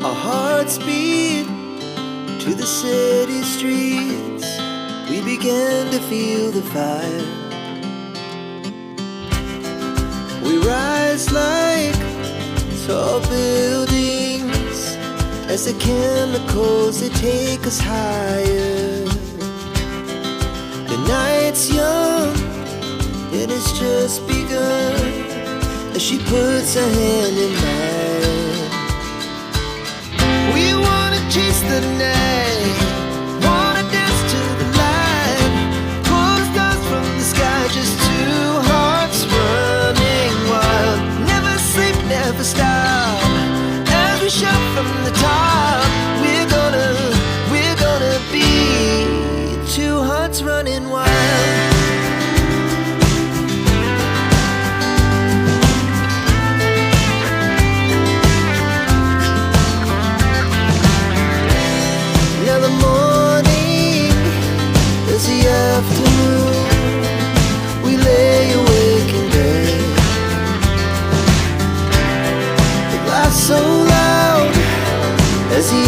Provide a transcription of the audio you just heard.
Our hearts beat to the city streets. We began to feel the fire. We rise like tall buildings as the chemicals, they take us higher. The night's young, it has just begun, as she puts her hand in mine. We wanna chase the night, wanna dance to the light, pull the stars from the sky, just two hearts running wild. Never sleep, never stop, as we shout from the top. We're gonna be two hearts running wild. Now the morning is the afternoon. We lay awake in bed. The laughs so loud as the